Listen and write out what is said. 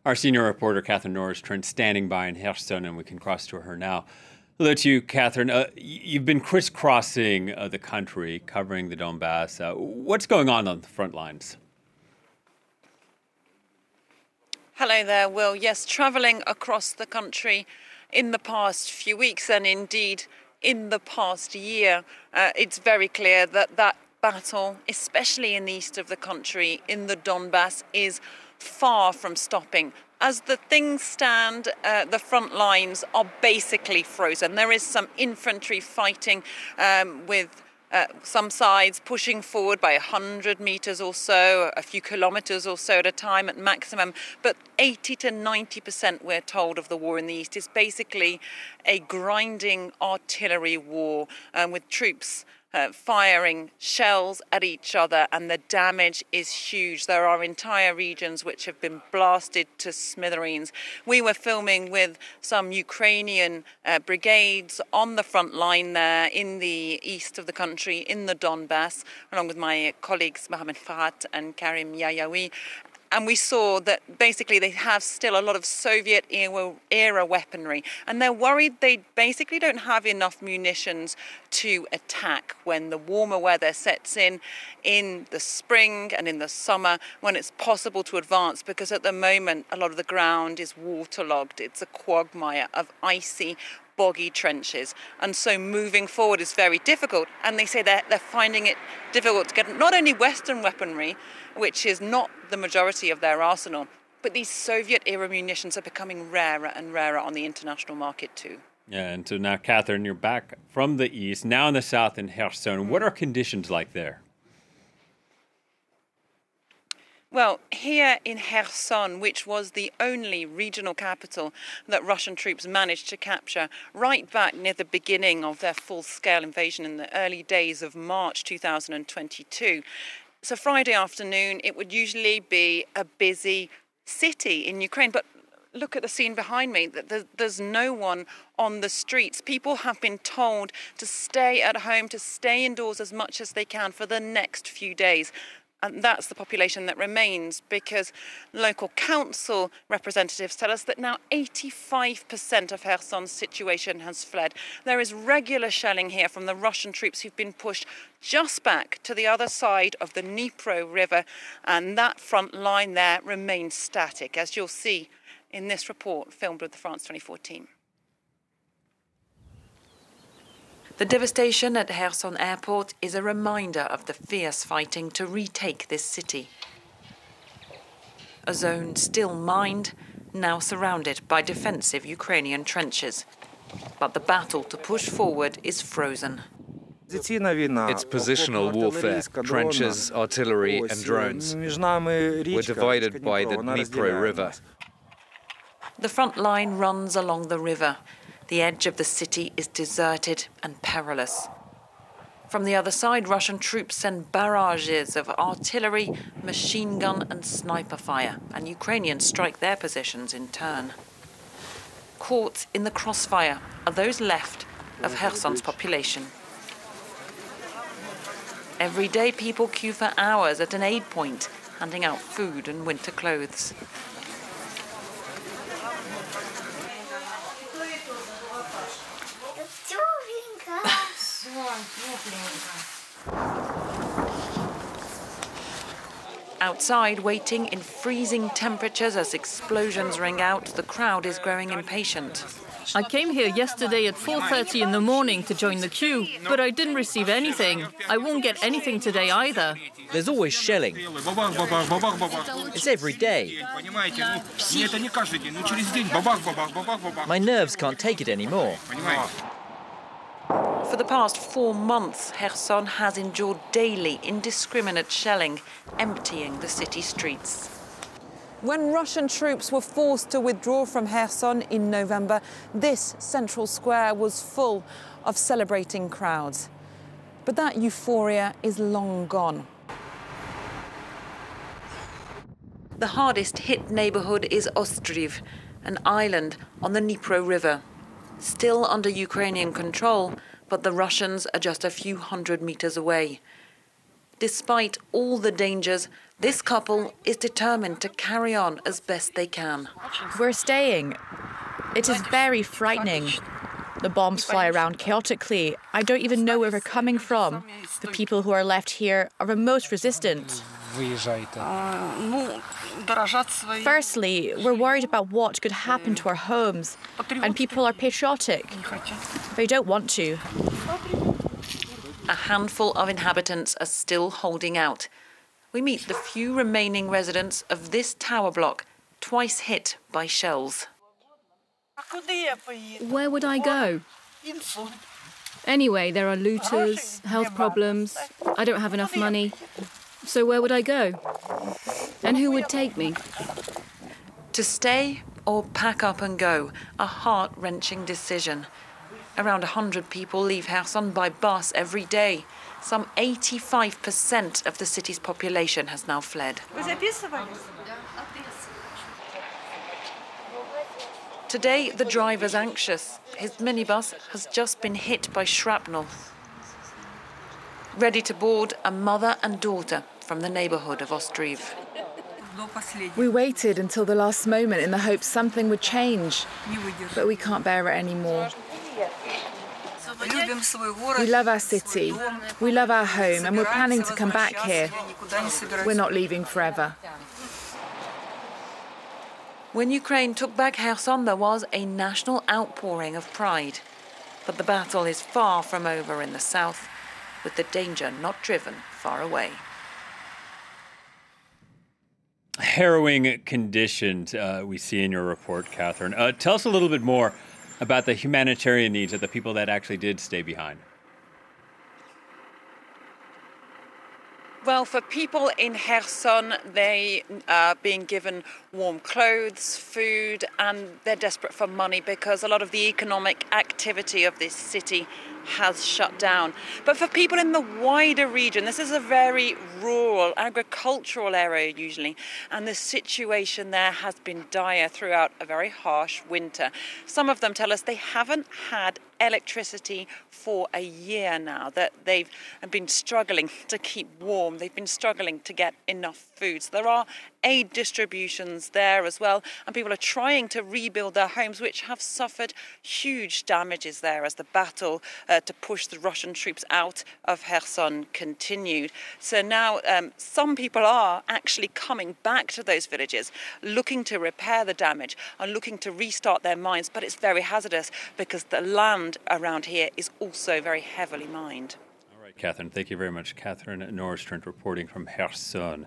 Our senior reporter, Norris, Trent, standing by in Kherson, and we can cross to her now. Hello to you, Catherine. You've been crisscrossing the country, covering the Donbas. What's going on the front lines? Hello there, Will. Yes, travelling across the country in the past few weeks and indeed in the past year, it's very clear that that battle, especially in the east of the country, in the Donbas, is far from stopping. As the things stand, the front lines are basically frozen. There is some infantry fighting with some sides pushing forward by 100 metres or so, a few kilometres or so at a time at maximum. But 80 to 90%, we're told, of the war in the east is basically a grinding artillery war with troops firing shells at each other, and the damage is huge. There are entire regions which have been blasted to smithereens. We were filming with some Ukrainian brigades on the front line there in the east of the country, in the Donbas, along with my colleagues Mohamed Farhat and Karim Yayaoui. And we saw that basically they have still a lot of Soviet-era weaponry. And they're worried they basically don't have enough munitions to attack when the warmer weather sets in the spring and in the summer, when it's possible to advance, because at the moment a lot of the ground is waterlogged. It's a quagmire of icy, boggy trenches, and so moving forward is very difficult. And they say they're finding it difficult to get not only Western weaponry, which is not the majority of their arsenal, but these Soviet-era munitions are becoming rarer and rarer on the international market too. Yeah, and so now, Catherine, you're back from the east, now in the south in Kherson. What are conditions like there? Well, here in Kherson, which was the only regional capital that Russian troops managed to capture right back near the beginning of their full-scale invasion in the early days of March 2022, so Friday afternoon, it would usually be a busy city in Ukraine, but look at the scene behind me. There's no one on the streets. People have been told to stay at home, to stay indoors as much as they can for the next few days. And that's the population that remains, because local council representatives tell us that now 85% of Kherson's situation has fled. There is regular shelling here from the Russian troops who've been pushed just back to the other side of the Dnipro River, and that front line there remains static, as you'll see in this report filmed with the France 24 team. The devastation at Kherson airport is a reminder of the fierce fighting to retake this city. A zone still mined, now surrounded by defensive Ukrainian trenches. But the battle to push forward is frozen. It's positional warfare, trenches, artillery and drones. We're divided by the Dnipro River. The front line runs along the river. The edge of the city is deserted and perilous. From the other side, Russian troops send barrages of artillery, machine gun and sniper fire, and Ukrainians strike their positions in turn. Caught in the crossfire are those left of Kherson's population. Every day people queue for hours at an aid point, handing out food and winter clothes. Outside, waiting in freezing temperatures as explosions ring out, the crowd is growing impatient. I came here yesterday at 4:30 in the morning to join the queue, but I didn't receive anything. I won't get anything today either. There's always shelling. It's every day. My nerves can't take it anymore. For the past 4 months, Kherson has endured daily indiscriminate shelling, emptying the city streets. When Russian troops were forced to withdraw from Kherson in November, this central square was full of celebrating crowds. But that euphoria is long gone. The hardest hit neighbourhood is Ostryv, an island on the Dnipro River. Still under Ukrainian control, but the Russians are just a few hundred meters away. Despite all the dangers, This couple is determined to carry on as best they can. We're staying. It is very frightening. The bombs fly around chaotically. I don't even know where they're coming from. The people who are left here are the most resistant. Firstly, we're worried about what could happen to our homes, and people are patriotic. They don't want to. A handful of inhabitants are still holding out. We meet the few remaining residents of this tower block, twice hit by shells. Where would I go? Anyway, there are looters, health problems. I don't have enough money. So where would I go? And who would take me? To stay or pack up and go, a heart-wrenching decision. Around 100 people leave Kherson by bus every day. Some 85% of the city's population has now fled. Today, the driver's anxious. His minibus has just been hit by shrapnel. Ready to board, a mother and daughter from the neighbourhood of Ostriv. We waited until the last moment in the hope something would change, but we can't bear it anymore. We love our city, we love our home, and we're planning to come back here. We're not leaving forever. When Ukraine took back Kherson, there was a national outpouring of pride. But the battle is far from over in the south, with the danger not driven far away. Harrowing conditions we see in your report, Catherine. Tell us a little bit more about the humanitarian needs of the people that actually did stay behind. Well, for people in Kherson, they are being given warm clothes, food, and they're desperate for money because a lot of the economic activity of this city has shut down. But for people in the wider region, this is a very rural, agricultural area usually, and the situation there has been dire throughout a very harsh winter. Some of them tell us they haven't had electricity for a year now, that they've been struggling to keep warm. They've been struggling to get enough food. So there are aid distributions there as well, and people are trying to rebuild their homes, which have suffered huge damages there as the battle to push the Russian troops out of Kherson continued. So now some people are actually coming back to those villages, looking to repair the damage and looking to restart their mines, but it's very hazardous because the land around here is also very heavily mined. All right, Catherine, thank you very much. Catherine Norris, Trent reporting from Kherson.